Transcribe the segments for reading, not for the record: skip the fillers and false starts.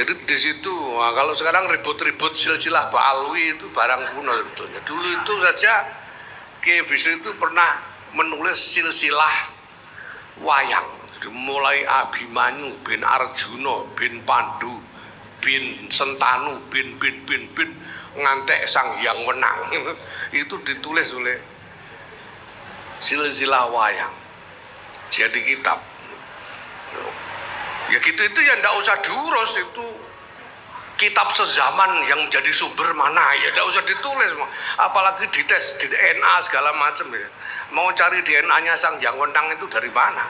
Jadi di situ, nah, kalau sekarang ribut-ribut silsilah Ba'alwi itu barang kuno sebetulnya. Dulu itu saja Kiai Bisri itu pernah menulis silsilah wayang. Jadi mulai Abimanyu bin Arjuna bin Pandu bin Sentanu bin ngantek Sang Hyang Wenang itu ditulis oleh silsilah wayang. Jadi kitab. Ya gitu itu ya ndak usah diurus, itu kitab sezaman yang menjadi sumber mana ya ndak usah ditulis, apalagi dites di DNA segala macam ya. Mau cari DNA-nya Sang Hyang Wenang itu dari mana?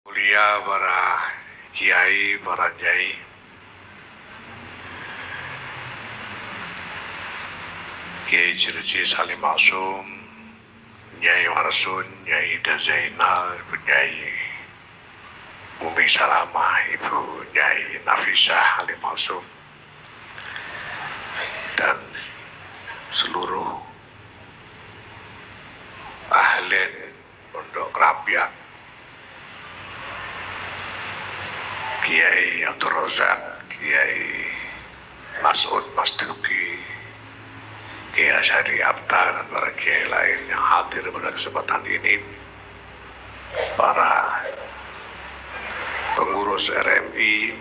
Mulia para kiai, para nyai, Kiai Jirji Salim Maksum, Nyai Warsun, Nyai Dazainal, Ibu Nyai Umi Salamah, Ibu Nyai Nafisah Salim Maksum, dan seluruh ahli Pondok Kerapian, Kiai Abdul Razak, Kiai Mas'ud Masduki, Kiai Asyari Abtar, dan para kiai lain yang hadir pada kesempatan ini, para pengurus RMI,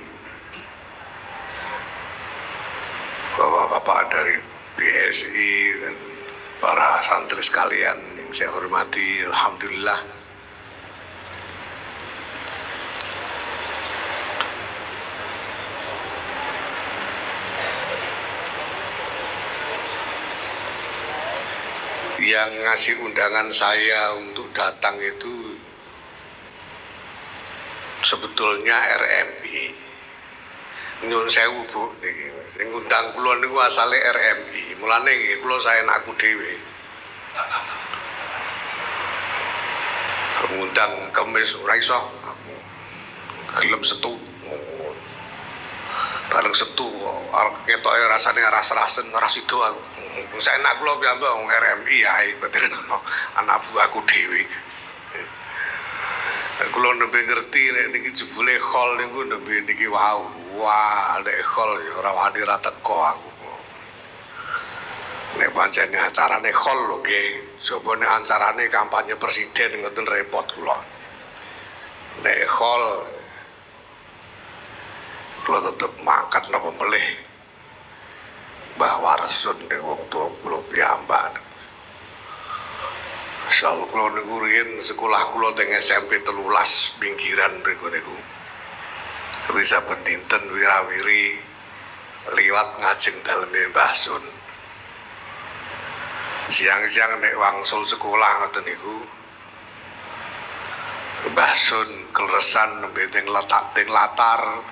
bapak-bapak dari BSI, dan para santri sekalian yang saya hormati, alhamdulillah. Yang ngasih undangan saya untuk datang itu sebetulnya RMI. Nyun sewu Bu, yang ngundang kula niku asale RMI. Mulane nggih kula saenakku dhewe. Ngundang kemis ora iso aku. Gelem setu. Bareng setu ketoke rasane ras-rasen ora sida aku. Saenak kula piyambak wong RMI ae mboten anak buahku dhewe. Kula nembe ngerti nek niki jebule khol niku nembe niki wau. Wah, nek khol ya ora wani ra teko aku. Nek pancen acarane khol lho nggih. Coba nek acarane kampanye presiden ngoten repot kula. Nek khol kula tetep mangkat napa melih. Mbah Warsun ning wong tuwa kula piyambak. Insyaallah kula niku riyen sekolah kula teng SMP 13 pinggiran mriku niku. Bisa dinten wirawiri liwat ngajeng daleme Mbah Sun. Siang-siang nek wangsul sekolah ngoten niku. Mbah Sun kleresan nembe teng letak teng latar.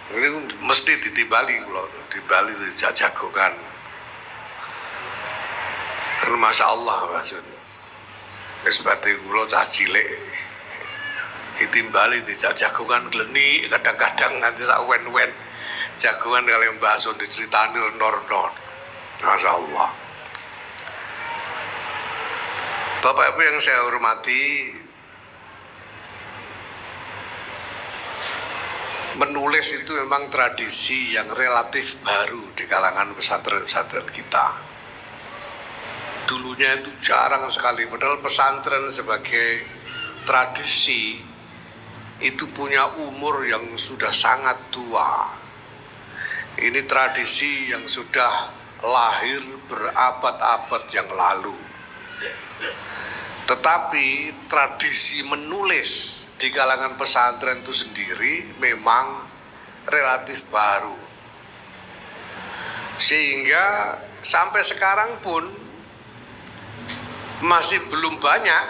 Ini mesti ditimbali kula, ditimbali dijajagokan. Masya Allah Mbah Sun. Wis bate kula cah cilik ditimbali dijajagokan gleni, kadang-kadang nanti sak wen-wen jagoan kali Mbah Sun diceritani nor-nor. Masya Allah. Bapak Ibu yang saya hormati, menulis itu memang tradisi yang relatif baru di kalangan pesantren-pesantren kita. Dulunya itu jarang sekali, padahal pesantren sebagai tradisi itu punya umur yang sudah sangat tua. Ini tradisi yang sudah lahir berabad-abad yang lalu. Tetapi tradisi menulis di kalangan pesantren itu sendiri memang relatif baru, sehingga sampai sekarang pun masih belum banyak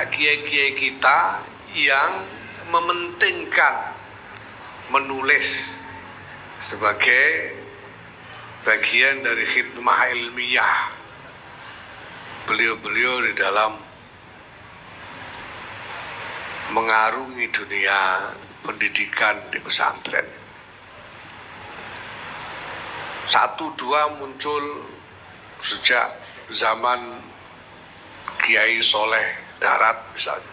kiai-kiai kita yang mementingkan menulis sebagai bagian dari khidmah ilmiah beliau-beliau di dalam mengarungi dunia pendidikan di pesantren. satu dua muncul sejak zaman Kiai Soleh Darat misalnya.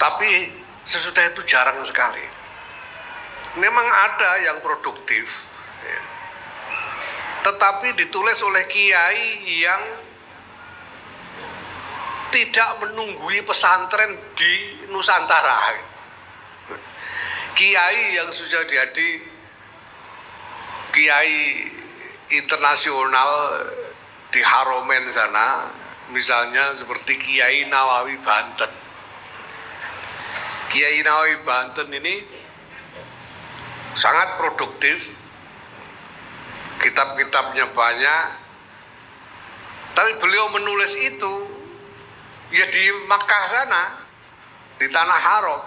Tapi sesudah itu jarang sekali. Memang ada yang produktif, ya, tetapi ditulis oleh kiai yang tidak menunggui pesantren di Nusantara. Kiai yang sudah jadi kiai internasional di Haromen sana, misalnya seperti Kiai Nawawi Banten. Kiai Nawawi Banten ini sangat produktif, kitab-kitabnya banyak, tapi beliau menulis itu ya di Makkah sana, di Tanah Haram,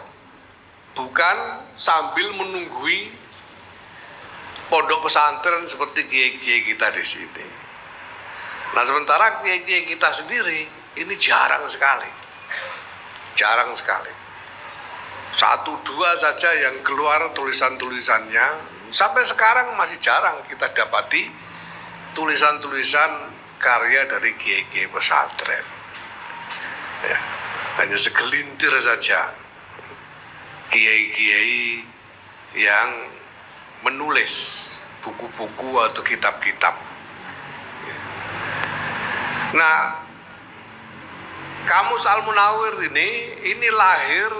bukan sambil menunggui pondok pesantren seperti kiai-kiai kita di sini. Nah, sementara kiai-kiai kita sendiri ini jarang sekali. Satu dua saja yang keluar tulisan-tulisannya. Sampai sekarang masih jarang kita dapati tulisan-tulisan karya dari kiai-kiai pesantren. Ya, hanya segelintir saja kiai-kiai yang menulis buku-buku atau kitab-kitab. Nah, Kamus Al-Munawwir ini lahir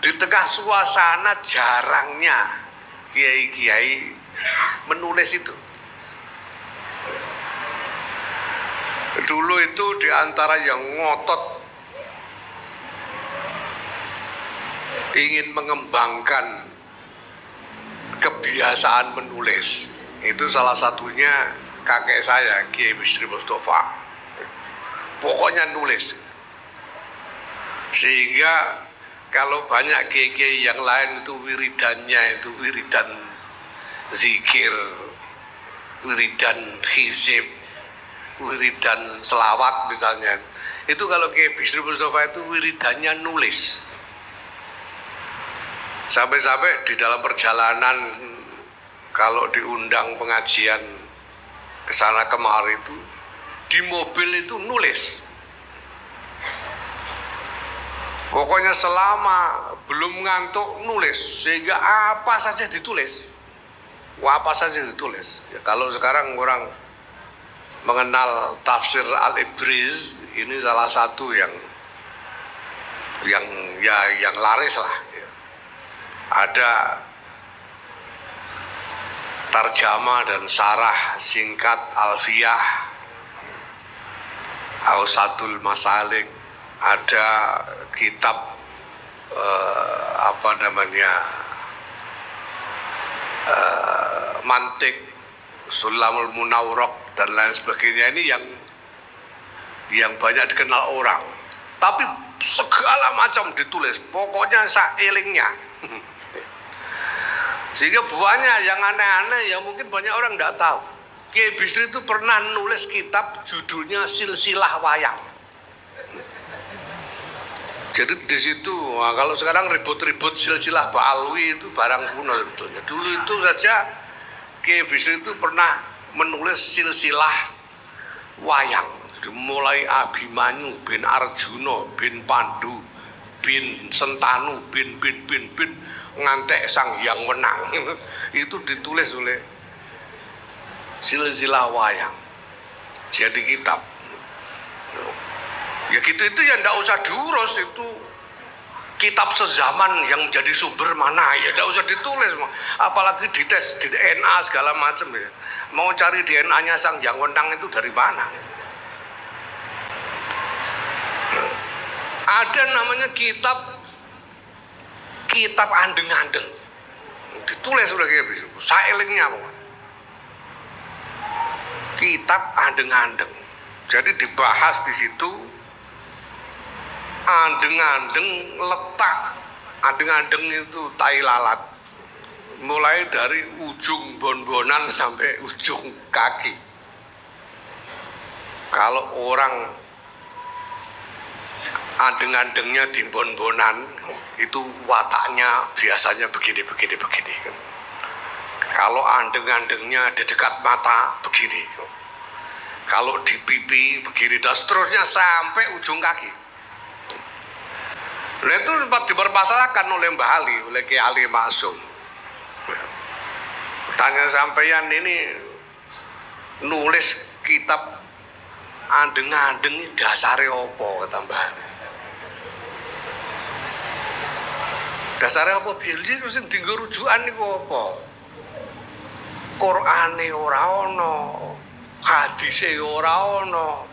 di tengah suasana jarangnya kiai-kiai menulis itu. Dulu itu di antara yang ngotot ingin mengembangkan kebiasaan menulis, itu salah satunya kakek saya, Kiai Bisri Mustafa. Pokoknya nulis. Sehingga kalau banyak kiai-kiai yang lain itu wiridannya itu wiridan zikir, wiridan hizib, wiridan selawat misalnya. Itu kalau Kiai Bisri Mustafa itu wiridannya nulis. Sampai-sampai di dalam perjalanan kalau diundang pengajian ke sana kemari itu di mobil itu nulis. Pokoknya selama belum ngantuk nulis, sehingga apa saja ditulis. Apa saja ditulis. Ya, kalau sekarang orang mengenal tafsir Al-Ibriz, ini salah satu yang laris lah. Ada tarjama dan sarah singkat Alfiyah Ausatul Masalik, ada kitab mantik Sulamul Munawwarok dan lain sebagainya. Ini yang banyak dikenal orang, tapi segala macam ditulis, pokoknya saelingnya. Sehingga banyak yang aneh-aneh yang mungkin banyak orang tidak tahu. Kiai Bisri itu pernah nulis kitab judulnya Silsilah Wayang. Jadi di situ, nah, kalau sekarang ribut-ribut silsilah Ba'alwi itu barang kuno sebetulnya. Dulu itu saja Kiai Bisri itu pernah menulis silsilah wayang. Jadi mulai Abimanyu bin Arjuna bin Pandu bin Sentanu bin ngantek Sang Hyang Wenang. Itu ditulis oleh silsilah wayang. Jadi kitab. Ya gitu, itu ya ndak usah diurus, itu kitab sezaman yang jadi sumber mana ya ndak usah ditulis, apalagi dites di DNA segala macam ya. Mau cari DNA-nya Sang Hyang Wenang itu dari mana? Ada namanya kitab andeng-andeng, ditulis oleh Kiai Bisri, saelingnya pokoknya. Kitab andeng-andeng. Jadi dibahas di situ andeng-andeng letak. Andeng-andeng itu tai lalat. Mulai dari ujung bon-bonan sampai ujung kaki. Kalau orang andeng-andengnya di bon-bonan, itu wataknya biasanya begini. Kalau andeng-andengnya di dekat mata begini, kalau di pipi begini, dan seterusnya sampai ujung kaki. Nah itu sempat dipermasalahkan oleh Mbah Ali, oleh Ki Ali Maksum. Tanya sampeyan ini nulis kitab andeng-andeng dasare opo, kata Mbah Ali. Dasare apa bilih sing dienggo rujukan niku apa? Qur'ane ora ana, hadise ora ana,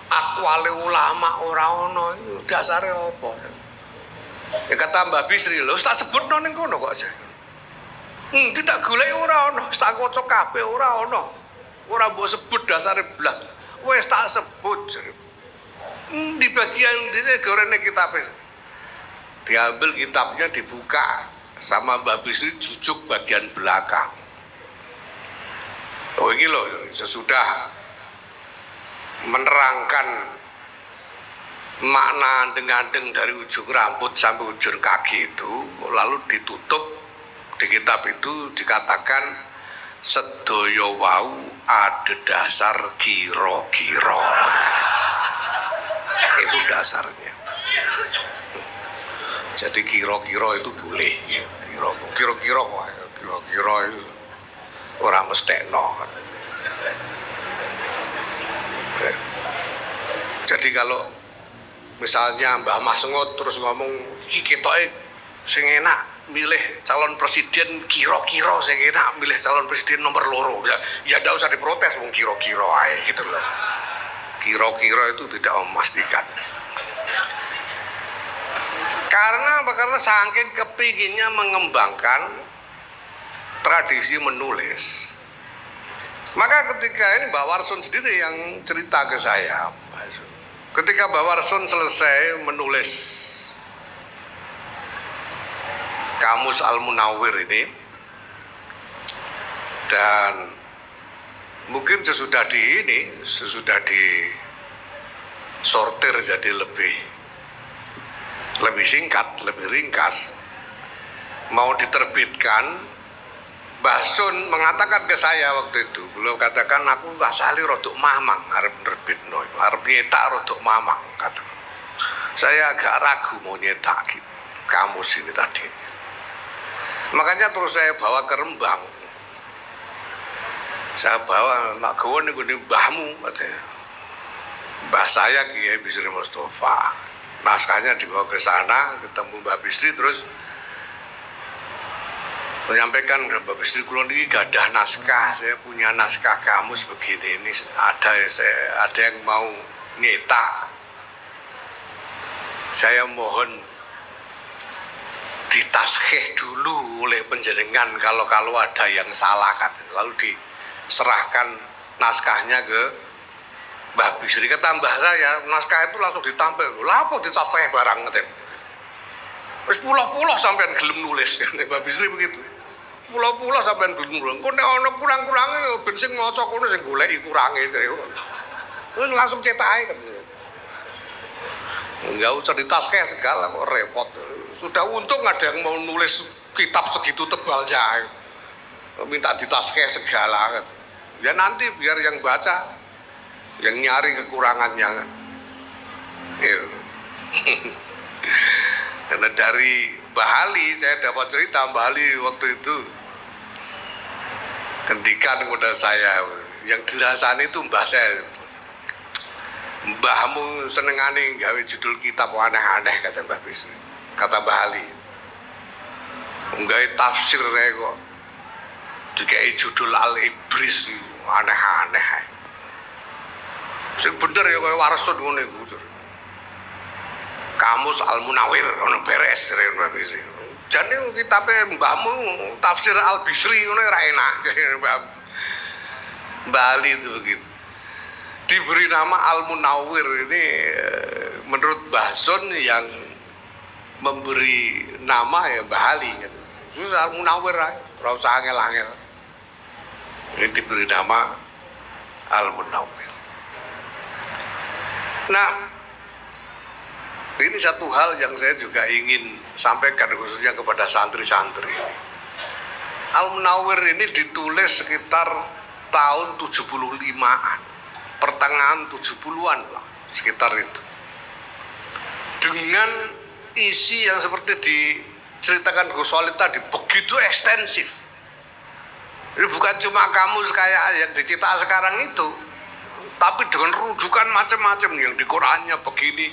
akwale ulama ora ana, dasare apa? Ya kata Mbah Bisri, lho tak sebutno ning kono kok aja. Tak goleki ora ana, tak waca kabeh ora ana. Ora mbok sebut dasare blas. Wis tak sebut. Di bagian dhisik gorene kitabe. Diambil kitabnya, dibuka sama Mbah Bisri, jujuk bagian belakang. Oh ini loh, sesudah menerangkan makna andeng-andeng dari ujung rambut sampai ujung kaki itu, lalu ditutup di kitab itu dikatakan sedaya wau ada dasar kira-kira. Itu dasarnya. Jadi kira-kira itu boleh, kira-kira itu orang mestekno. Jadi kalau misalnya Mbah Masngot terus ngomong ketoke sing enak milih calon presiden, kira-kira sing enak milih calon presiden nomor 2, ya ndak usah diprotes, wong kira-kira ae gitu loh. Kira-kira itu tidak memastikan. Karena apa? Karena saking kepinginnya mengembangkan tradisi menulis. Maka ketika ini Mbah Warsun sendiri yang cerita ke saya, ketika Mbah Warsun selesai menulis Kamus Al-Munawwir ini, dan mungkin sesudah disortir jadi lebih singkat, lebih ringkas, mau diterbitkan, Mbah Sun mengatakan ke saya waktu itu, beliau katakan aku asali rodok mamang arep nerbitno, arep nyetak rodok mamang, kata. Saya agak ragu mau nyetak kamus ini tadi. Makanya terus saya bawa ke Rembang. Saya bawa nak gawa niku mbahmu, katanya. Mbah saya Kiai Bisri Mustafa. Naskahnya dibawa ke sana, ketemu Mbah Bisri, terus menyampaikan ke Mbah Bisri, kula niki gadah naskah, saya punya naskah kamus begini, ini ada yang mau nyetak, saya mohon ditaskhih dulu oleh panjenengan kalau ada yang salah, katanya. Lalu diserahkan naskahnya ke Mbah Bisri. Kata mbah saya, naskah itu langsung ditampil. Lah apa ditaskhih barang, katanya. Wis pulau-pulau sampean gelem nulis, Mbah Bisri begitu. Pulau-pulau sampean gelem nulis. Kok nek ana kurang-kurange ben sing maca kono sing goleki kurange. Terus langsung cetak ae, katanya. Enggak usah ditaskhih segala, kok repot. Sudah untung ada yang mau nulis kitab segitu tebalnya, minta ditaskhih segala. Ya nanti biar yang baca yang nyari kekurangannya kan. Karena dari Mbah Ali saya dapat cerita, Mbah Ali waktu itu kendikan kepada saya, yang dirasani itu mbah saya, mbahmu senengane gawe judul kitab aneh-aneh, kata Mbah Bisri. Kata Mbah Ali, nggawe tafsir kok dikai judul Al-Ibris aneh-aneh. Sing bener ya kaya Warsun ngono iku. Kamus Al-Munawwir ono beres jare Mbah Bisri. Jane kitabe mbahmu tafsir Al-Bisri ngono ora enak jare Mbah Ali itu begitu. Diberi nama Al-Munawwir ini menurut Mbah Sun yang memberi nama ya Mbah Ali gitu. Terus Al-Munawwir ora usah angel-angel. Ini diberi nama Al-Munawwir. Nah, ini satu hal yang saya juga ingin sampaikan khususnya kepada santri-santri ini. Al-Munawwir ini ditulis sekitar tahun 75-an, pertengahan 70-an lah, sekitar itu. Dengan isi yang seperti diceritakan Gus Solid tadi, begitu ekstensif. Ini bukan cuma kamus kayak yang dicetak sekarang itu, tapi dengan rujukan macam-macam yang di Qurannya begini.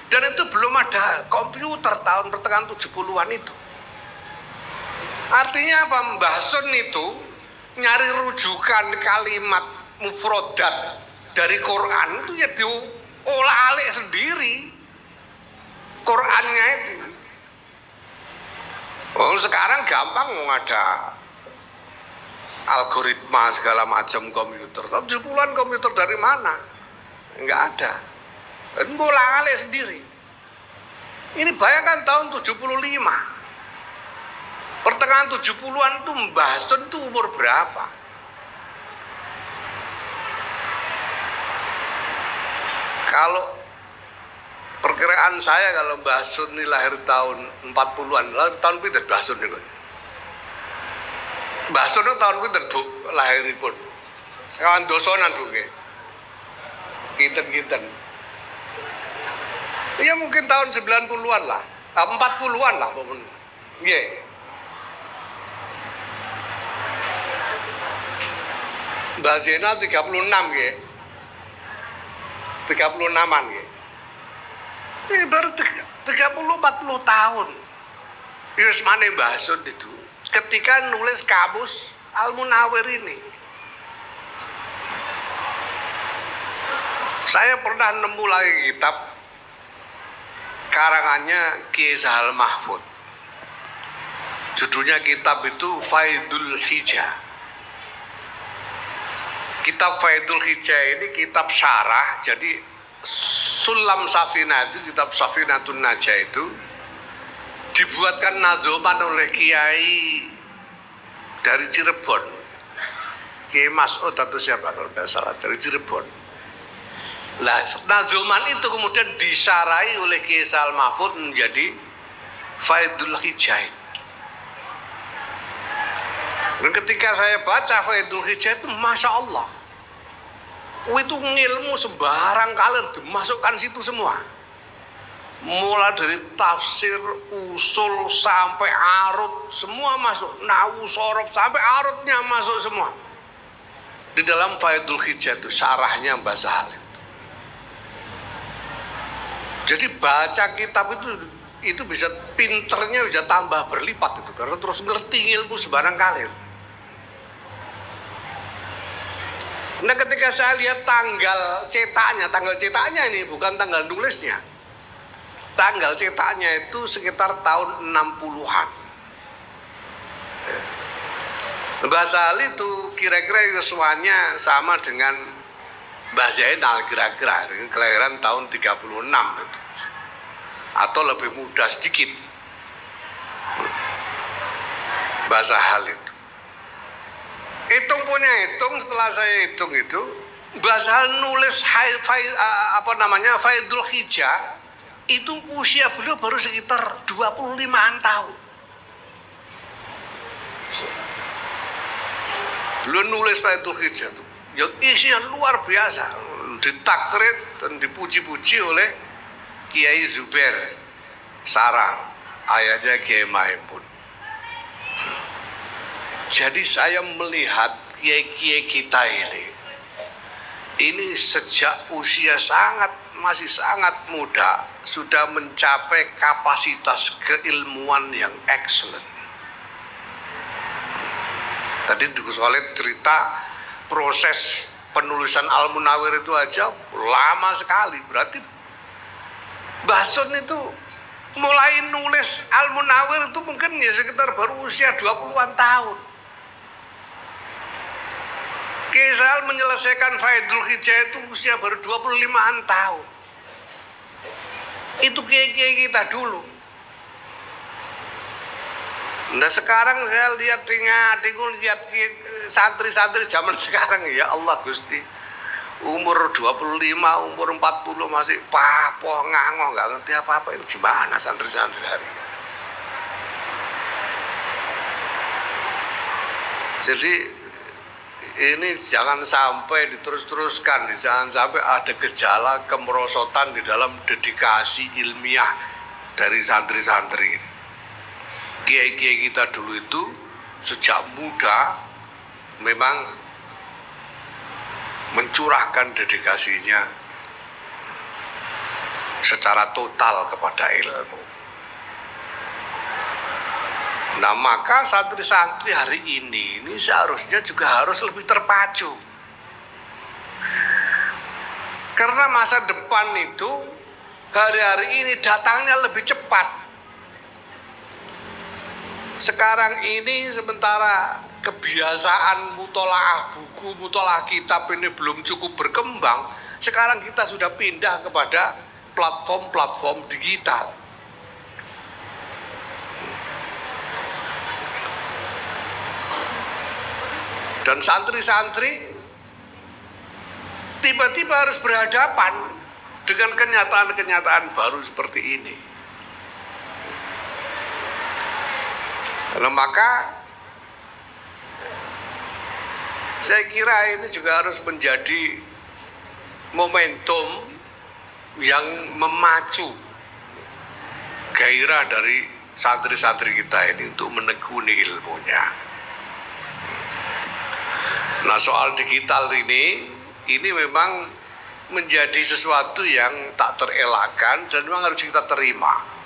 Dan itu belum ada komputer tahun pertengahan 70-an itu. Artinya apa? Mbah Sun itu nyari rujukan kalimat mufrodat dari Quran itu ya diolah-alik sendiri Qurannya itu. Oh, sekarang gampang ada algoritma segala macam komputer. Tapi 70-an komputer dari mana? Enggak ada. Dan ngolah-alik sendiri. Ini bayangkan tahun 75. Pertengahan 70-an itu Mbah Sun itu umur berapa? Kalau perkiraan saya kalau Mbah Sun ini lahir tahun 40-an, tahun pinten Mbah Sun niku? Mbah Sun itu tahun pinten Bu lahiripun? Sekawan dosonan Bu nggih. Kinten-kinten. Ya mungkin tahun 90-an lah, 40-an lah pokoknya. Nggih. Mbah Zainal 36 nggih. 36-an nggih. Ini baru 30-40 tahun. Yus mana Mbah Sun itu ketika nulis kamus Al-Munawwir ini. Saya pernah nemu lagi kitab karangannya Kiai Sahal Mahfud. Judulnya kitab itu Faidul Hijah. Kitab Faidul Hijah ini kitab syarah. Jadi Sulam Safinah itu, kitab Safinatun Najah itu dibuatkan nadzoman oleh Kiai dari Cirebon, Kiai Mas'ud atau siapa kalau tidak salah, dari Cirebon. Nah, nadzoman itu kemudian disarai oleh Kiai Sahal Mahfud menjadi Faidul Hijah. Dan ketika saya baca Faidul Hijah itu, Masya Allah, itu ngilmu sembarang kalir dimasukkan situ semua. Mulai dari tafsir, usul, sampai arut, semua masuk. Nahu, sorob, sampai arutnya masuk semua. Di dalam Faidul Hijah itu, syarahnya Mbah Sahal. Jadi baca kitab itu bisa pinternya bisa tambah berlipat itu, karena terus ngerti ilmu sembarang kalir. Nah, ketika saya lihat tanggal cetaknya ini bukan tanggal nulisnya. Tanggal cetaknya itu sekitar tahun 60-an. Mbah Sahal itu kira-kira yuswanya sama dengan Mbah Zainal, kira-kira kelahiran tahun 36 itu. Atau lebih muda sedikit. Mbah Sahal itu. Setelah saya hitung itu, Mbah Sahal nulis Faidul Hijah itu usia beliau baru sekitar 25-an tahun. Beliau nulis Faidul Hijah itu, yang isinya luar biasa, ditakrit dan dipuji-puji oleh Kiai Zubair Sarang, ayahnya Kiai Maimun. Jadi saya melihat kiai-kiai kita ini sejak usia masih sangat muda sudah mencapai kapasitas keilmuan yang excellent. Tadi Gus Solid cerita proses penulisan Al-Munawwir itu aja lama sekali. Berarti Mbah Sun itu mulai nulis Al-Munawwir itu mungkin ya sekitar baru usia 20-an tahun. Kiai Sahal menyelesaikan Faidul Hijah itu usia baru 25-an tahun. Itu kiai-kiai kita dulu. Nah, sekarang saya lihat lihat santri-santri zaman sekarang, ya Allah Gusti. Umur 25, umur 40 masih papoh ngangoh, nggak ngerti apa-apa. Ini gimana santri-santri hari ini? Jadi ini jangan sampai diterus-teruskan, jangan sampai ada gejala kemerosotan di dalam dedikasi ilmiah dari santri-santri. Kiai-kiai kita dulu itu sejak muda memang mencurahkan dedikasinya secara total kepada ilmu. Nah, maka santri-santri hari ini seharusnya juga harus lebih terpacu. Karena masa depan itu hari-hari ini datangnya lebih cepat. Sekarang ini sementara kebiasaan mutolaah buku, mutolaah kitab ini belum cukup berkembang, sekarang kita sudah pindah kepada platform-platform digital. Dan santri-santri tiba-tiba harus berhadapan dengan kenyataan-kenyataan baru seperti ini. Nah, maka saya kira ini juga harus menjadi momentum yang memacu gairah dari santri-santri kita ini untuk menekuni ilmunya. Nah, soal digital ini memang menjadi sesuatu yang tak terelakkan dan memang harus kita terima.